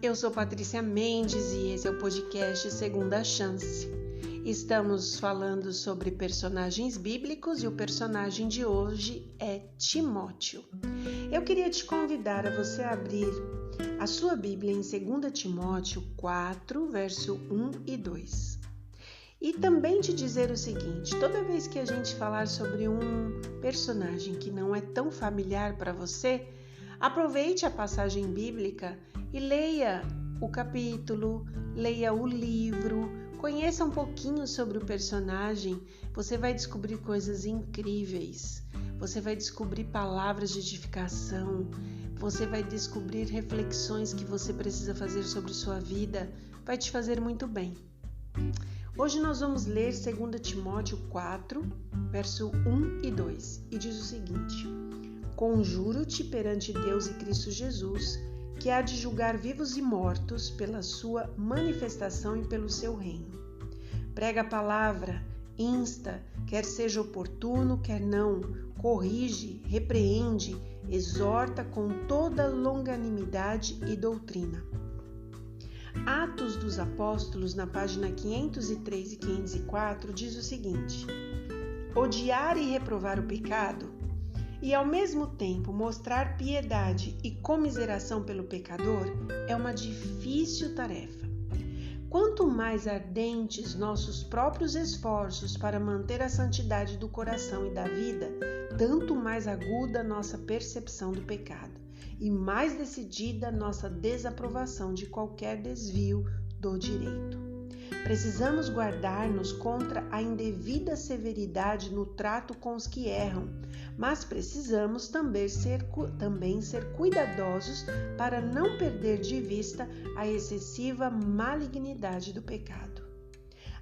Eu sou Patrícia Mendes e esse é o podcast Segunda Chance. Estamos falando sobre personagens bíblicos e o personagem de hoje é Timóteo. Eu queria te convidar a você abrir a sua Bíblia em 2 Timóteo 4, verso 1 e 2. E também te dizer o seguinte, toda vez que a gente falar sobre um personagem que não é tão familiar para você, aproveite a passagem bíblica e leia o capítulo, leia o livro, conheça um pouquinho sobre o personagem, você vai descobrir coisas incríveis, você vai descobrir palavras de edificação, você vai descobrir reflexões que você precisa fazer sobre sua vida, vai te fazer muito bem. Hoje nós vamos ler 2 Timóteo 4, verso 1 e 2, e diz o seguinte: Conjuro-te perante Deus e Cristo Jesus, que há de julgar vivos e mortos pela sua manifestação e pelo seu reino. Prega a palavra, insta, quer seja oportuno, quer não, corrige, repreende, exorta com toda longanimidade e doutrina. Atos dos Apóstolos, na página 503 e 504, diz o seguinte: Odiar e reprovar o pecado, e ao mesmo tempo mostrar piedade e comiseração pelo pecador, é uma difícil tarefa. Quanto mais ardentes nossos próprios esforços para manter a santidade do coração e da vida, tanto mais aguda nossa percepção do pecado e mais decidida nossa desaprovação de qualquer desvio do direito. Precisamos guardar-nos contra a indevida severidade no trato com os que erram, mas precisamos também ser cuidadosos para não perder de vista a excessiva malignidade do pecado.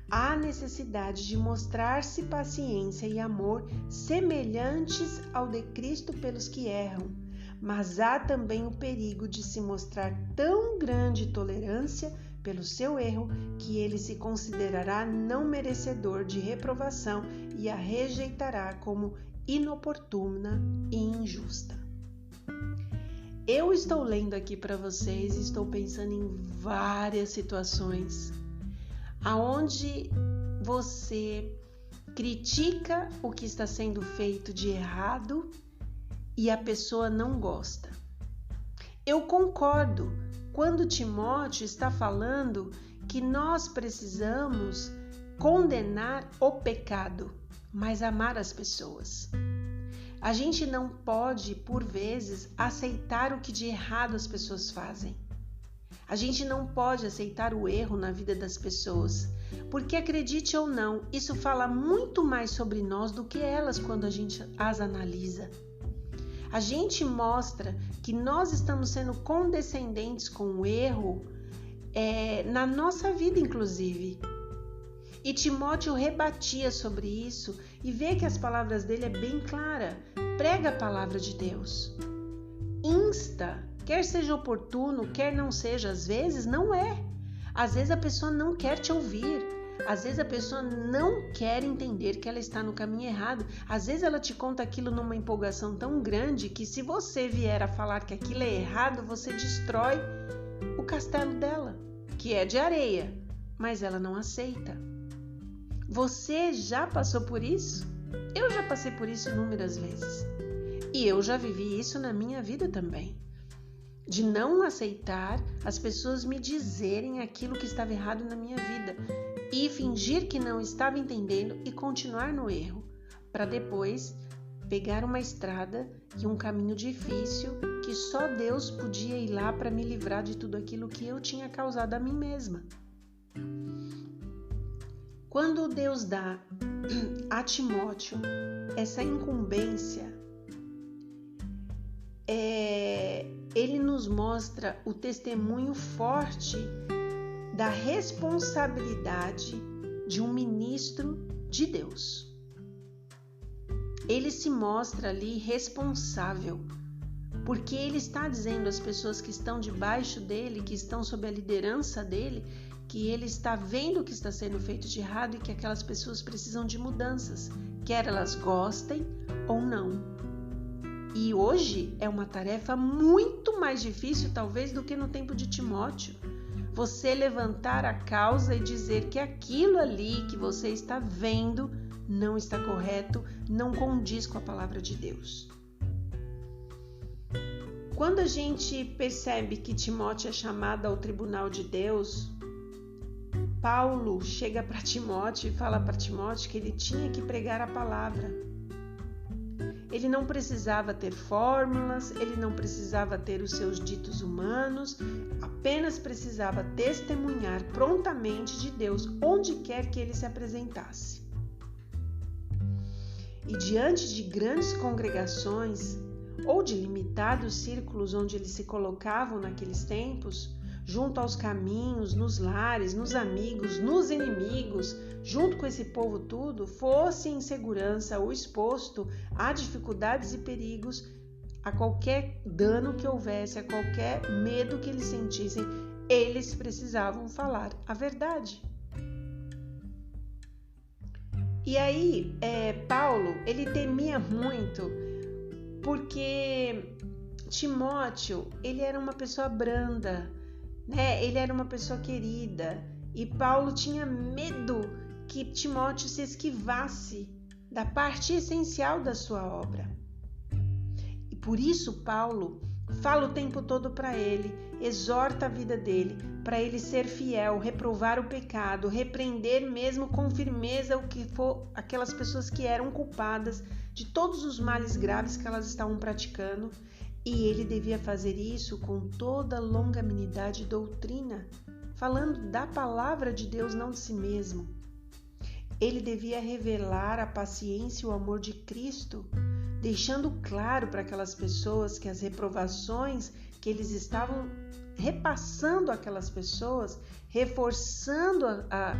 Há necessidade de mostrar-se paciência e amor semelhantes ao de Cristo pelos que erram, mas há também o perigo de se mostrar tão grande tolerância pelo seu erro que ele se considerará não merecedor de reprovação e a rejeitará como inoportuna e injusta. Eu estou lendo aqui para vocês e estou pensando em várias situações aonde você critica o que está sendo feito de errado e a pessoa não gosta. Eu concordo quando Timóteo está falando que nós precisamos condenar o pecado, mas amar as pessoas. A gente não pode, por vezes, aceitar o que de errado as pessoas fazem. A gente não pode aceitar o erro na vida das pessoas, porque acredite ou não, isso fala muito mais sobre nós do que elas quando a gente as analisa. A gente mostra que nós estamos sendo condescendentes com o erro na nossa vida, inclusive. E Timóteo rebatia sobre isso e vê que as palavras dele é bem clara. Prega a palavra de Deus. Insta, quer seja oportuno, quer não seja, às vezes não é. Às vezes a pessoa não quer te ouvir. Às vezes a pessoa não quer entender que ela está no caminho errado. Às vezes ela te conta aquilo numa empolgação tão grande que se você vier a falar que aquilo é errado, você destrói o castelo dela, que é de areia, mas ela não aceita. Você já passou por isso? Eu já passei por isso inúmeras vezes. E eu já vivi isso na minha vida também. De não aceitar as pessoas me dizerem aquilo que estava errado na minha vida e fingir que não estava entendendo e continuar no erro, para depois pegar uma estrada e um caminho difícil que só Deus podia ir lá para me livrar de tudo aquilo que eu tinha causado a mim mesma. Quando Deus dá a Timóteo essa incumbência, ele nos mostra o testemunho forte da responsabilidade de um ministro de Deus. Ele se mostra ali responsável, porque ele está dizendo às pessoas que estão debaixo dele, que estão sob a liderança dele, que ele está vendo o que está sendo feito de errado e que aquelas pessoas precisam de mudanças, quer elas gostem ou não. E hoje é uma tarefa muito mais difícil, talvez, do que no tempo de Timóteo. Você levantar a causa e dizer que aquilo ali que você está vendo não está correto, não condiz com a palavra de Deus. Quando a gente percebe que Timóteo é chamado ao tribunal de Deus, Paulo chega para Timóteo e fala para Timóteo que ele tinha que pregar a palavra. Ele não precisava ter fórmulas, ele não precisava ter os seus ditos humanos, apenas precisava testemunhar prontamente de Deus onde quer que ele se apresentasse. E diante de grandes congregações ou de limitados círculos onde eles se colocavam naqueles tempos, junto aos caminhos, nos lares, nos amigos, nos inimigos, junto com esse povo tudo, fosse em segurança ou exposto a dificuldades e perigos, a qualquer dano que houvesse, a qualquer medo que eles sentissem, eles precisavam falar a verdade. E aí, Paulo, ele temia muito, porque Timóteo, ele era uma pessoa branda, né? Ele era uma pessoa querida, e Paulo tinha medo que Timóteo se esquivasse da parte essencial da sua obra. E por isso Paulo fala o tempo todo para ele, exorta a vida dele, para ele ser fiel, reprovar o pecado, repreender mesmo com firmeza o que for aquelas pessoas que eram culpadas de todos os males graves que elas estavam praticando. E ele devia fazer isso com toda longanimidade e doutrina, falando da palavra de Deus, não de si mesmo. Ele devia revelar a paciência e o amor de Cristo, deixando claro para aquelas pessoas que as reprovações que eles estavam repassando àquelas pessoas, reforçando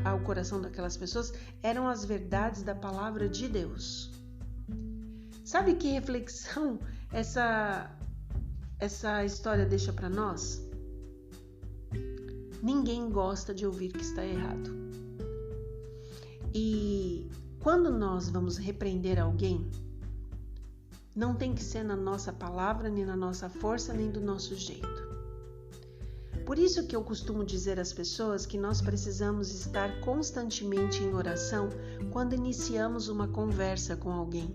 ao coração daquelas pessoas, eram as verdades da palavra de Deus. Sabe que reflexão essa história deixa para nós? Ninguém gosta de ouvir que está errado. E quando nós vamos repreender alguém, não tem que ser na nossa palavra, nem na nossa força, nem do nosso jeito. Por isso que eu costumo dizer às pessoas que nós precisamos estar constantemente em oração quando iniciamos uma conversa com alguém,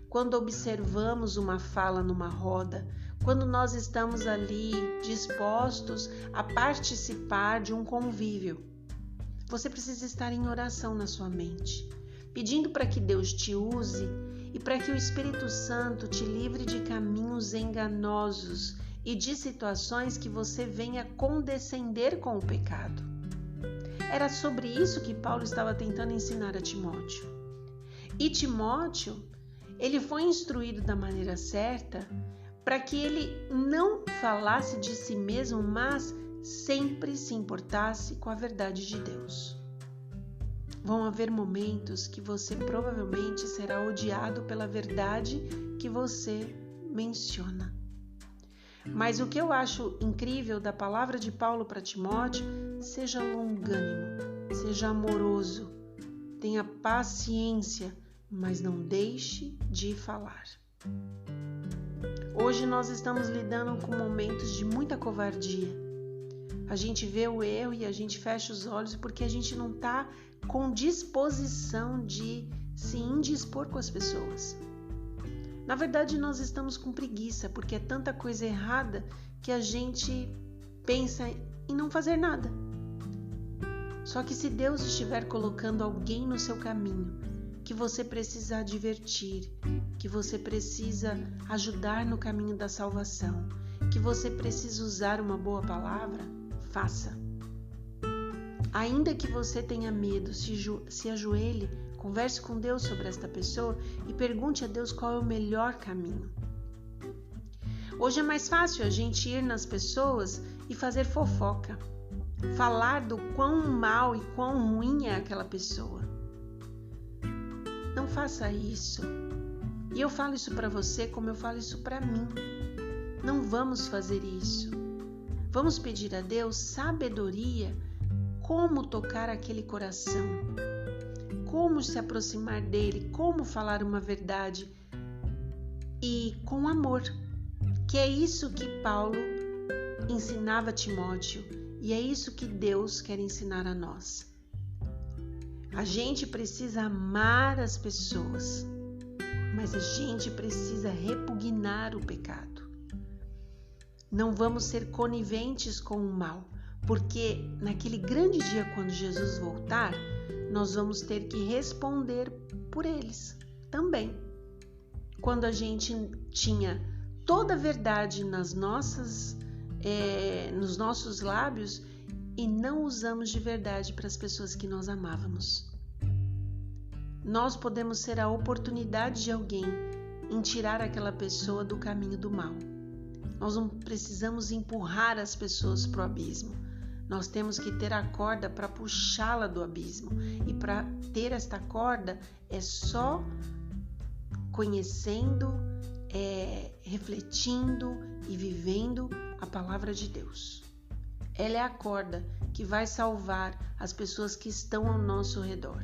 quando observamos uma fala numa roda, quando nós estamos ali dispostos a participar de um convívio. Você precisa estar em oração na sua mente, pedindo para que Deus te use e para que o Espírito Santo te livre de caminhos enganosos e de situações que você venha condescender com o pecado. Era sobre isso que Paulo estava tentando ensinar a Timóteo. E Timóteo, ele foi instruído da maneira certa para que ele não falasse de si mesmo, mas sempre se importasse com a verdade de Deus. Vão haver momentos que você provavelmente será odiado pela verdade que você menciona. Mas o que eu acho incrível da palavra de Paulo para Timóteo, seja longânimo, seja amoroso, tenha paciência, mas não deixe de falar. Hoje nós estamos lidando com momentos de muita covardia. A gente vê o erro e a gente fecha os olhos porque a gente não está com disposição de se indispor com as pessoas. Na verdade, nós estamos com preguiça porque é tanta coisa errada que a gente pensa em não fazer nada. Só que se Deus estiver colocando alguém no seu caminho, que você precisa advertir, que você precisa ajudar no caminho da salvação, que você precisa usar uma boa palavra, faça. Ainda que você tenha medo, se ajoelhe, converse com Deus sobre esta pessoa e pergunte a Deus qual é o melhor caminho. Hoje é mais fácil a gente ir nas pessoas e fazer fofoca, falar do quão mal e quão ruim é aquela pessoa. Não faça isso. E eu falo isso para você como eu falo isso para mim. Não vamos fazer isso. Vamos pedir a Deus sabedoria, como tocar aquele coração, como se aproximar dele, como falar uma verdade e com amor, que é isso que Paulo ensinava a Timóteo e é isso que Deus quer ensinar a nós. A gente precisa amar as pessoas, mas a gente precisa repugnar o pecado. Não vamos ser coniventes com o mal, porque naquele grande dia, quando Jesus voltar, nós vamos ter que responder por eles também. Quando a gente tinha toda a verdade nos nossos lábios e não usamos de verdade para as pessoas que nós amávamos. Nós podemos ser a oportunidade de alguém em tirar aquela pessoa do caminho do mal. Nós não precisamos empurrar as pessoas para o abismo. Nós temos que ter a corda para puxá-la do abismo. E para ter esta corda é só conhecendo, refletindo e vivendo a palavra de Deus. Ela é a corda que vai salvar as pessoas que estão ao nosso redor.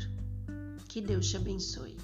Que Deus te abençoe.